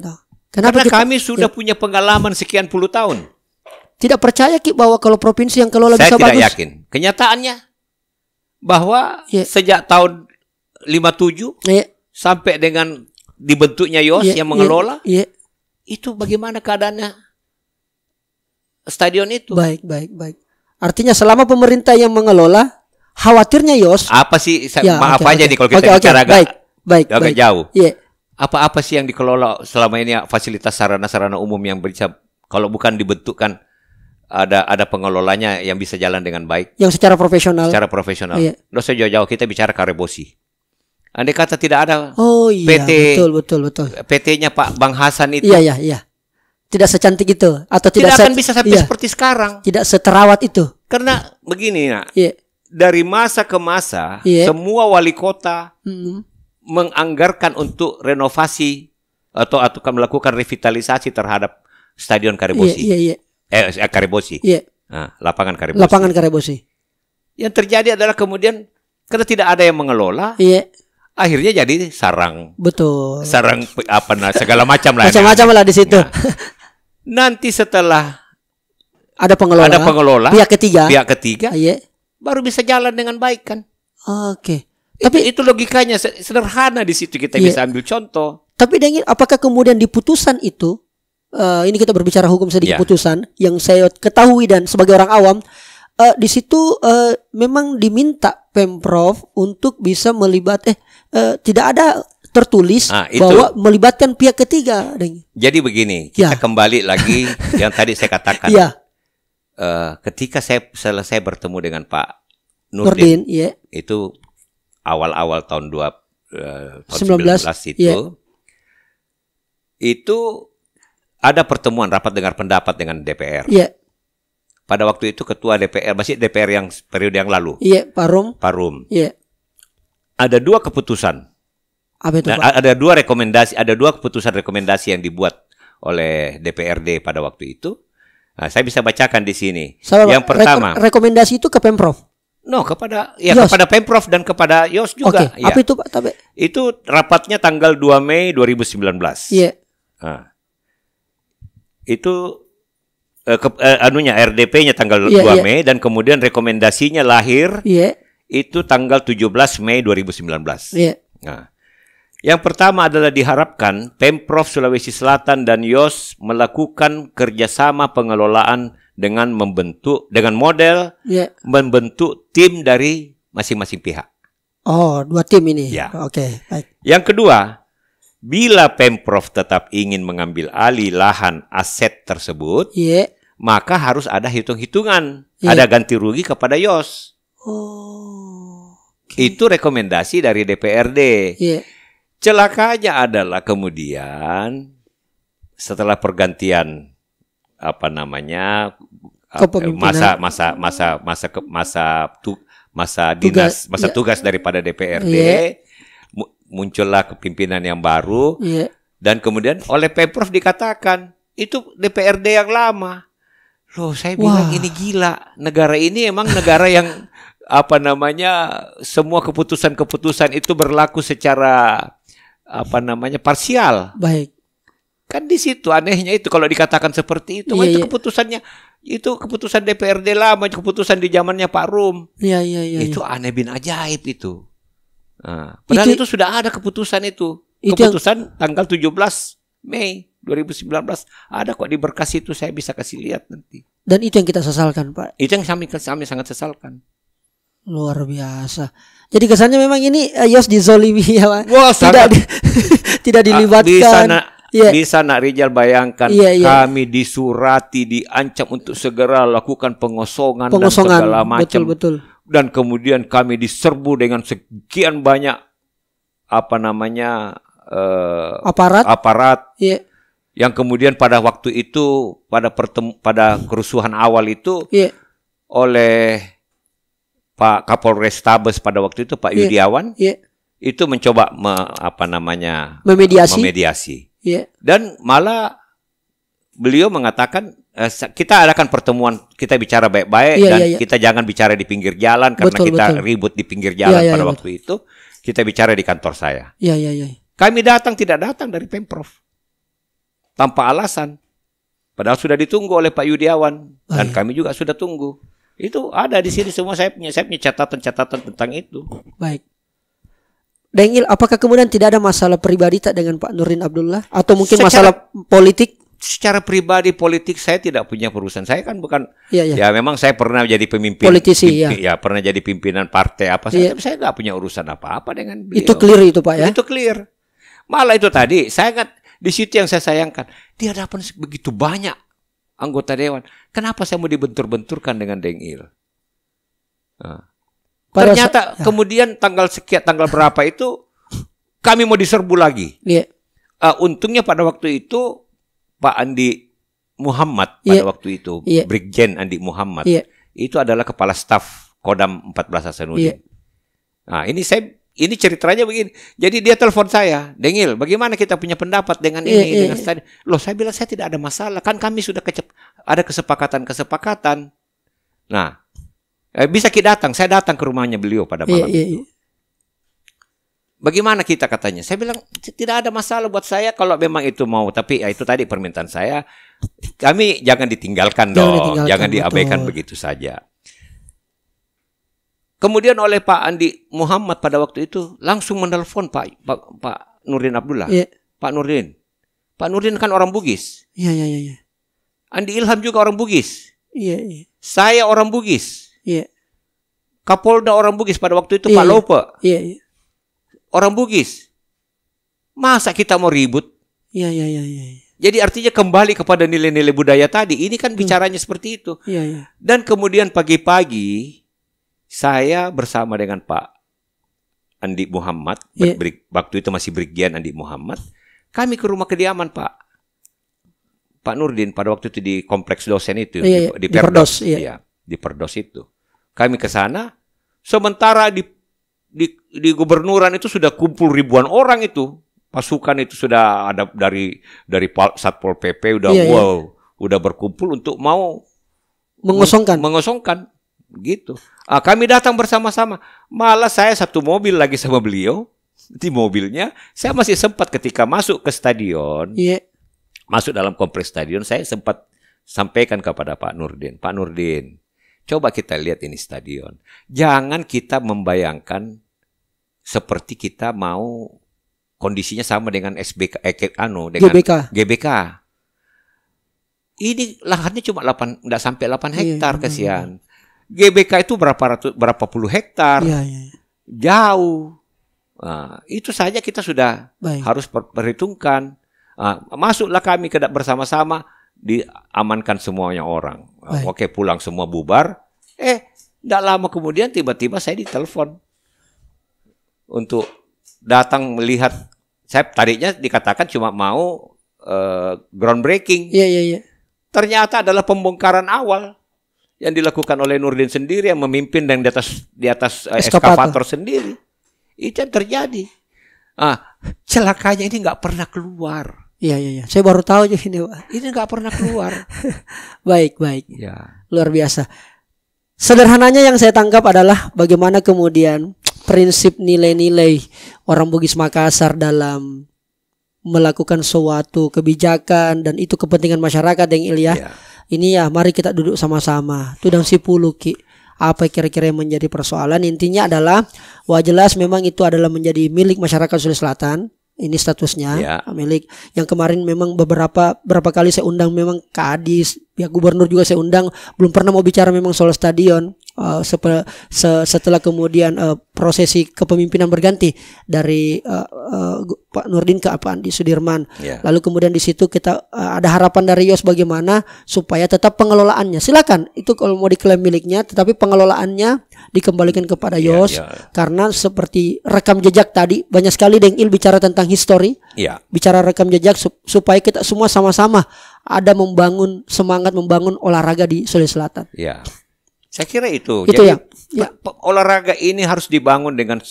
Karena kami sudah punya pengalaman sekian puluh tahun. Tidak percaya bahwa kalau provinsi yang kelola bisa bagus? Saya tidak yakin. Kenyataannya bahwa sejak tahun 57 sampai dengan dibentuknya Yos yang mengelola, itu bagaimana keadaannya stadion itu? Baik. Artinya selama pemerintah yang mengelola, khawatirnya Yos. Apa sih? Maaf aja nih kalau kita bicara agak jauh. Apa sih yang dikelola selama ini fasilitas sarana-sarana umum yang bisa, kalau bukan dibentukkan ada pengelolanya yang bisa jalan dengan baik, yang secara profesional. Nggak usah jauh-jauh, kita bicara Karebosi. Andai kata tidak ada PT, betul. PT-nya Pak Bang Hasan itu. Iya. Tidak secantik itu, atau tidak akan bisa sampai seperti sekarang. Tidak seterawat itu. Karena begini, dari masa ke masa, semua wali kota menganggarkan untuk renovasi atau melakukan revitalisasi terhadap Stadion Karebosi. Karebosi. Nah, lapangan Karebosi. Yang terjadi adalah kemudian karena tidak ada yang mengelola, akhirnya jadi sarang. Betul. Sarang segala macam lah. Macam-macam lah di situ. Nanti setelah ada pengelola, pihak ketiga, baru bisa jalan dengan baik kan. Oke. Tapi itu logikanya sederhana, di situ kita bisa ambil contoh. Tapi apakah kemudian di putusan itu, ini kita berbicara hukum sedikit, putusan yang saya ketahui dan sebagai orang awam, di situ memang diminta Pemprov untuk bisa tidak ada tertulis bahwa melibatkan pihak ketiga. Jadi begini, kita kembali lagi yang tadi saya katakan. Ketika saya selesai bertemu dengan Pak Nurdin, itu awal-awal tahun 2019 itu ada pertemuan rapat dengar pendapat dengan DPR. Pada waktu itu ketua DPR, masih DPR yang periode yang lalu. Parum. Ada dua keputusan. Apa itu, Pak? Ada dua rekomendasi, ada dua keputusan rekomendasi yang dibuat oleh DPRD pada waktu itu. Nah, saya bisa bacakan di sini. Yang pertama, rekomendasi itu ke Pemprov. Kepada Pemprov dan kepada Yos juga. Apa itu, Pak? Itu rapatnya tanggal 2 Mei 2019. Nah, itu RDP-nya tanggal 2 Mei dan kemudian rekomendasinya lahir itu tanggal 17 Mei 2019. Nah, yang pertama adalah diharapkan Pemprov Sulawesi Selatan dan Yos melakukan kerjasama pengelolaan dengan membentuk tim dari masing-masing pihak. Dua tim ini. Oke, baik. Yang kedua, bila Pemprov tetap ingin mengambil alih lahan aset tersebut, maka harus ada hitung-hitungan, ada ganti rugi kepada Yos. Itu rekomendasi dari DPRD. Celakanya adalah kemudian setelah pergantian masa tugas daripada DPRD, muncullah kepimpinan yang baru, dan kemudian oleh Pemprov dikatakan itu DPRD yang lama. Loh, saya bilang ini gila. Negara ini emang negara yang semua keputusan-keputusan itu berlaku secara parsial. Baik. Kan di situ anehnya itu kalau dikatakan seperti itu. Itu keputusannya, itu keputusan DPRD lama, keputusan di zamannya Pak Rum. Itu aneh bin ajaib itu. Padahal itu sudah ada keputusan itu. Keputusan tanggal 17 Mei 2019 ada kok di berkas itu, saya bisa kasih lihat nanti. Dan itu yang kita sesalkan, Pak. Itu yang kami sangat sesalkan. Luar biasa. Jadi kesannya memang ini Yos dizolimi ya, Pak. Tidak dilibatkan. Bisa Nak Rijal bayangkan, kami disurati, diancam untuk segera lakukan pengosongan dan segala macam. Betul. Dan kemudian kami diserbu dengan sekian banyak aparat. Yang kemudian pada waktu itu pada kerusuhan awal itu oleh Pak Kapolres Tabes pada waktu itu Pak Yudiawan itu mencoba memediasi. Yeah. Dan malah beliau mengatakan kita adakan pertemuan, kita bicara baik-baik dan kita jangan bicara di pinggir jalan karena kita ribut di pinggir jalan pada waktu itu. Kita bicara di kantor saya. Kami tidak datang dari Pemprov tanpa alasan. Padahal sudah ditunggu oleh Pak Yudiawan dan kami juga sudah tunggu. Itu ada di sini semua, saya punya catatan-catatan tentang itu. Baik. Dengil, apakah kemudian tidak ada masalah pribadi tak dengan Pak Nurdin Abdullah atau mungkin masalah politik? Secara pribadi politik saya tidak punya urusan. Saya kan bukan ya memang saya pernah jadi pemimpin politisi pernah jadi pimpinan partai apa saja, tapi saya nggak punya urusan apa-apa dengan beliau. Itu clear itu Pak ya. Itu clear. Malah itu tadi saya kan di situ yang saya sayangkan, di hadapan begitu banyak anggota dewan, kenapa saya mau dibentur-benturkan dengan Dengil? Ternyata kemudian tanggal berapa itu kami mau diserbu lagi. Untungnya pada waktu itu Pak Andi Muhammad pada waktu itu, Brigjen Andi Muhammad, itu adalah kepala staf Kodam 14 Hasanuddin. Nah, ini ceritanya begini. Jadi dia telepon saya, Dengil, bagaimana kita punya pendapat dengan ini, dengan stadion? Loh, saya bilang saya tidak ada masalah, kan kami sudah ada kesepakatan. Nah, bisa kita datang, saya datang ke rumahnya beliau pada malam itu. Bagaimana kita katanya? Saya bilang tidak ada masalah buat saya kalau memang itu mau. Tapi itu tadi permintaan saya. Kami jangan ditinggalkan dong. Jangan diabaikan begitu saja. Kemudian oleh Pak Andi Muhammad pada waktu itu langsung menelpon Pak Nurdin Abdullah. Pak Nurdin kan orang Bugis. Andi Ilham juga orang Bugis. Saya orang Bugis. Kapolda orang Bugis pada waktu itu Pak Lope. Orang Bugis. Masa kita mau ribut? Jadi artinya kembali kepada nilai-nilai budaya tadi. Ini kan bicaranya seperti itu. Dan kemudian pagi-pagi saya bersama dengan Pak Andi Muhammad, waktu itu masih Brigjen Andi Muhammad, kami ke rumah kediaman Pak Nurdin pada waktu itu di kompleks dosen itu, di Perdos, di Perdos itu. Kami ke sana, sementara di gubernuran itu sudah kumpul ribuan orang itu. Pasukan itu sudah ada dari Satpol PP udah berkumpul untuk mau mengosongkan gitu. Kami datang bersama-sama. Malah saya satu mobil lagi sama beliau. Di mobilnya saya masih sempat ketika masuk ke stadion. Masuk dalam kompleks stadion, saya sempat sampaikan kepada Pak Nurdin, coba kita lihat ini stadion. Jangan kita membayangkan seperti kita mau kondisinya sama dengan GBK. Ini lahannya cuma 8, enggak sampai 8 hektar, kasihan. GBK itu berapa puluh hektar. Jauh. Nah, itu saja kita sudah harus perhitungkan. Masuklah kami bersama-sama, diamankan semuanya orang. Oke, pulang semua bubar. Tidak lama kemudian tiba-tiba saya ditelepon untuk datang melihat. Saya tadinya dikatakan cuma mau groundbreaking. Ternyata adalah pembongkaran awal yang dilakukan oleh Nurdin sendiri, yang memimpin dan di atas eskavator sendiri. Itu yang terjadi. Celakanya ini nggak pernah keluar. Saya baru tahu aja ini, Pak. Ini nggak pernah keluar. Baik. Luar biasa. Sederhananya yang saya tangkap adalah bagaimana kemudian prinsip nilai-nilai orang Bugis Makassar dalam melakukan suatu kebijakan dan itu kepentingan masyarakat yang ini mari kita duduk sama-sama. Tudang sipulu Ki. Apa kira-kira yang menjadi persoalan? Intinya adalah jelas memang itu adalah menjadi milik masyarakat Sulawesi Selatan. Ini statusnya milik. Yang kemarin memang berapa kali saya undang memang Kadis, pihak gubernur juga saya undang, belum pernah mau bicara memang soal stadion. Setelah kemudian prosesi kepemimpinan berganti dari Pak Nurdin ke Pak Andi Sudirman. Lalu kemudian di situ kita ada harapan dari Yos bagaimana supaya tetap pengelolaannya. Silakan itu kalau mau diklaim miliknya, tetapi pengelolaannya dikembalikan kepada Yos karena seperti rekam jejak tadi banyak sekali Dengil bicara tentang histori, bicara rekam jejak supaya kita semua sama-sama ada semangat membangun olahraga di Sulawesi Selatan. Saya kira itu. Jadi olahraga ini harus dibangun dengan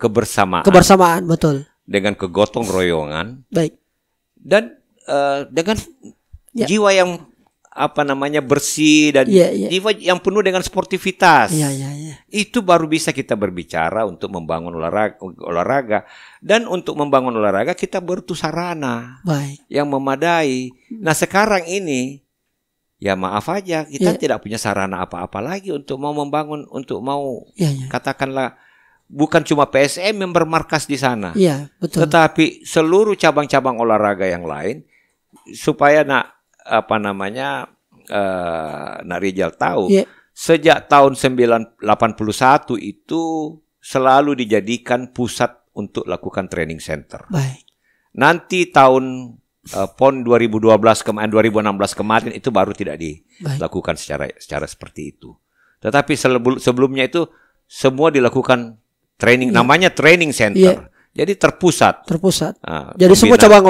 kebersamaan, betul. Dengan kegotong royongan. Baik. Dan dengan jiwa yang bersih dan jiwa yang penuh dengan sportivitas. Itu baru bisa kita berbicara untuk membangun olahraga. Dan untuk membangun olahraga kita butuh sarana yang memadai. Nah sekarang ini ya maaf aja kita tidak punya sarana apa-apa lagi untuk mau membangun, untuk mau katakanlah bukan cuma PSM yang bermarkas di sana, tetapi seluruh cabang-cabang olahraga yang lain, supaya nak Rijal tahu, sejak tahun 1981 itu selalu dijadikan pusat untuk lakukan training center. Nanti tahun PON 2016 kemarin itu baru tidak dilakukan secara seperti itu. Tetapi sebelumnya itu semua dilakukan training, namanya training center. Jadi terpusat. Jadi semua cabang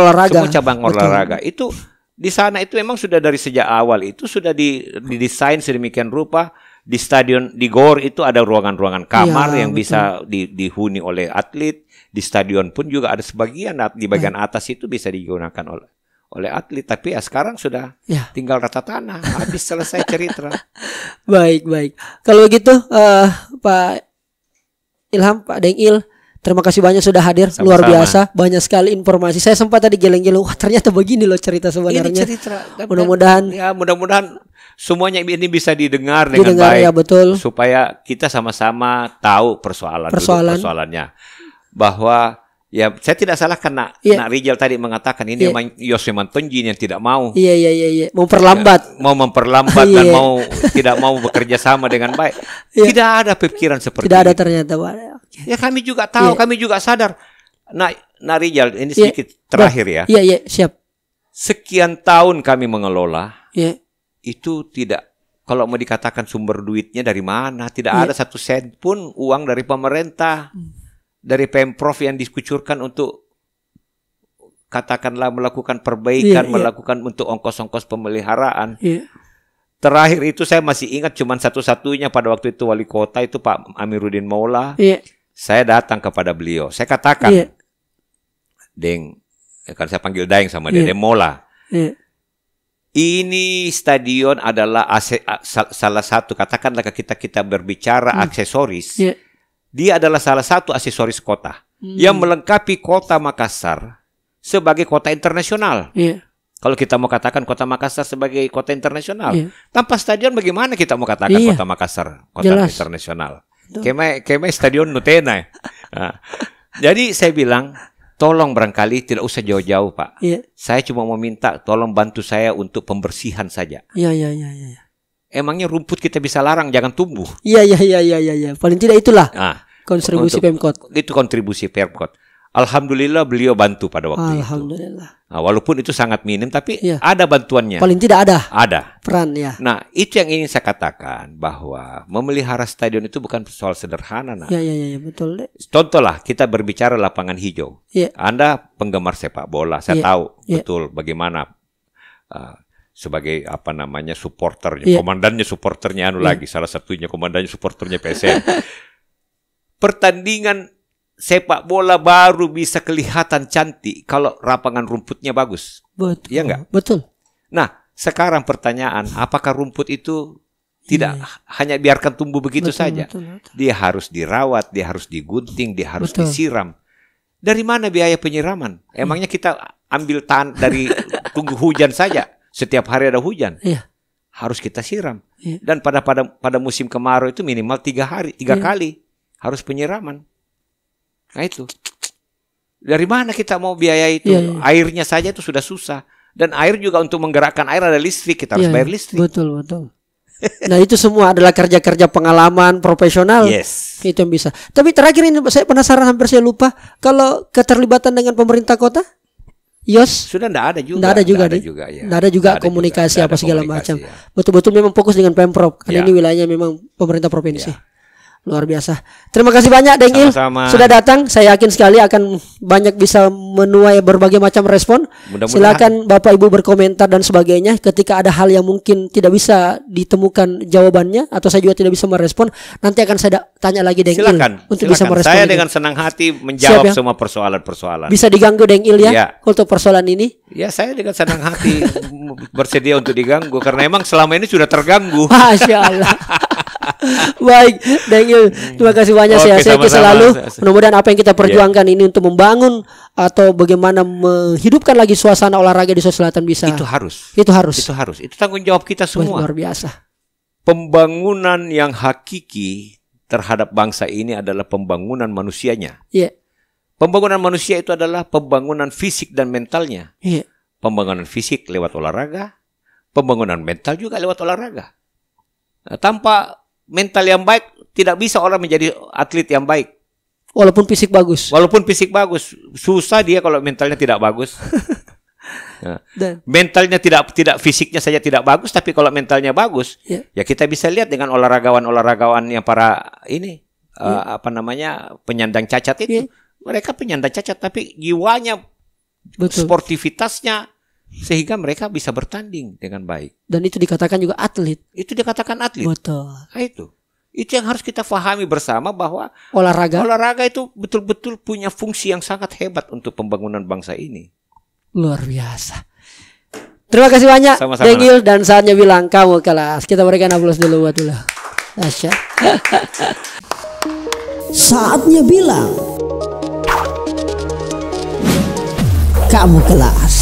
olahraga. Itu di sana itu memang sudah dari sejak awal itu sudah didesain sedemikian rupa. Di stadion di GOR itu ada ruangan-ruangan kamar yang bisa dihuni oleh atlet. Di stadion pun juga ada sebagian di bagian atas itu bisa digunakan oleh atlet. Tapi sekarang sudah tinggal rata tanah. Habis selesai cerita. Baik. Kalau begitu Pak Ilham, Pak Dengil, terima kasih banyak sudah hadir. Sama-sama. Luar biasa, banyak sekali informasi. Saya sempat tadi geleng-geleng, wah ternyata begini loh cerita sebenarnya. Ini cerita. Mudah-mudahan semuanya ini bisa didengar dengan baik. Ya, betul. Supaya kita sama-sama tahu persoalannya. Bahwa ya saya tidak salah karena Nak Rijal tadi mengatakan ini memang Yose Mantonjin yang tidak mau. Iya. Memperlambat dan tidak mau bekerja sama dengan baik. Tidak ada pikiran seperti itu. Tidak ada ternyata. Ya kami juga tahu, kami juga sadar. Nak Rijal, ini sedikit terakhir ya. Iya, siap. Sekian tahun kami mengelola. Itu tidak, kalau mau dikatakan sumber duitnya dari mana, tidak ada 1 sen pun uang dari pemerintah. Dari Pemprov yang dikucurkan untuk katakanlah melakukan perbaikan, melakukan untuk ongkos-ongkos pemeliharaan. Terakhir itu saya masih ingat cuman satu-satunya pada waktu itu wali kota itu Pak Amiruddin Maula. Saya datang kepada beliau. Saya katakan, Deng, kan saya panggil Daeng sama dia, Deng Mola. Ini stadion adalah salah satu, katakanlah kita berbicara aksesoris. Dia adalah salah satu aksesoris kota yang melengkapi kota Makassar sebagai kota internasional. Kalau kita mau katakan kota Makassar sebagai kota internasional, tanpa stadion bagaimana kita mau katakan kota Makassar kota internasional? Keme stadion Nutena. Nah, jadi saya bilang, tolong barangkali tidak usah jauh-jauh Pak. Saya cuma mau minta tolong bantu saya untuk pembersihan saja. Emangnya rumput kita bisa larang, jangan tumbuh. Iya. Paling tidak itulah kontribusi Pemkot. Itu kontribusi Pemkot. Alhamdulillah beliau bantu pada waktu itu. Nah, walaupun itu sangat minim, tapi ada bantuannya. Paling tidak ada peran ya. Nah, itu yang ingin saya katakan, bahwa memelihara stadion itu bukan soal sederhana. Iya, betul. Contohlah kita berbicara lapangan hijau. Anda penggemar sepak bola, saya tahu betul bagaimana. Sebagai supporternya, komandannya supporternya lagi, salah satunya komandannya supporternya PSM. Pertandingan sepak bola baru bisa kelihatan cantik kalau lapangan rumputnya bagus. Betul. Iya enggak? Betul. Nah, sekarang pertanyaan, apakah rumput itu tidak hanya biarkan tumbuh begitu saja? Betul. Dia harus dirawat, dia harus digunting, dia harus disiram. Dari mana biaya penyiraman? Emangnya kita ambil dari tunggu hujan saja? Setiap hari ada hujan, harus kita siram. Dan pada musim kemarau itu minimal 3 kali harus penyiraman. Nah itu, dari mana kita mau biaya itu? Airnya saja itu sudah susah. Dan air juga untuk menggerakkan air ada listrik, kita harus bayar listrik. Betul. Nah itu semua adalah kerja-kerja pengalaman profesional. Itu yang bisa. Tapi terakhir ini saya penasaran, hampir saya lupa, kalau keterlibatan dengan pemerintah kota? Sudah tidak ada juga. Tidak ada juga komunikasi apa segala macam. Betul-betul memang fokus dengan Pemprov. Karena ini wilayahnya memang pemerintah provinsi. Luar biasa. Terima kasih banyak Dengil sudah datang. Saya yakin sekali akan banyak bisa menuai berbagai macam respon. Silakan Bapak Ibu berkomentar dan sebagainya. Ketika ada hal yang mungkin tidak bisa ditemukan jawabannya atau saya juga tidak bisa merespon, nanti akan saya tanya lagi Dengil. Silakan bisa merespon. Saya dengan senang hati menjawab semua persoalan-persoalan. Bisa diganggu Dengil ya untuk persoalan ini? Ya, saya dengan senang hati bersedia untuk diganggu karena emang selama ini sudah terganggu. Masya Allah. Baik, Dengil, terima kasih banyak. Sehat-sehat selalu. Mudah-mudahan apa yang kita perjuangkan ini untuk membangun atau bagaimana menghidupkan lagi suasana olahraga di Sulawesi Selatan bisa. Itu harus. Itu tanggung jawab kita semua. Luar biasa. Pembangunan yang hakiki terhadap bangsa ini adalah pembangunan manusianya. Iya. Pembangunan manusia itu adalah pembangunan fisik dan mentalnya. Iya. Pembangunan fisik lewat olahraga, pembangunan mental juga lewat olahraga. Nah, tanpa mental yang baik, tidak bisa orang menjadi atlet yang baik. Walaupun fisik bagus. Susah dia kalau mentalnya tidak bagus. Nah, mentalnya tidak fisiknya saja tidak bagus, tapi kalau mentalnya bagus, ya kita bisa lihat dengan olahragawan yang para ini penyandang cacat itu. Mereka penyandang cacat tapi jiwanya, sportivitasnya sehingga mereka bisa bertanding dengan baik. Dan itu dikatakan juga atlet. Betul. Nah, itu yang harus kita pahami bersama bahwa olahraga itu betul-betul punya fungsi yang sangat hebat untuk pembangunan bangsa ini. Luar biasa. Terima kasih banyak Dengil, dan saatnya bilang kamu kelas. Kita berikan aplaus dulu buat dulu. Saatnya bilang kamu kelas.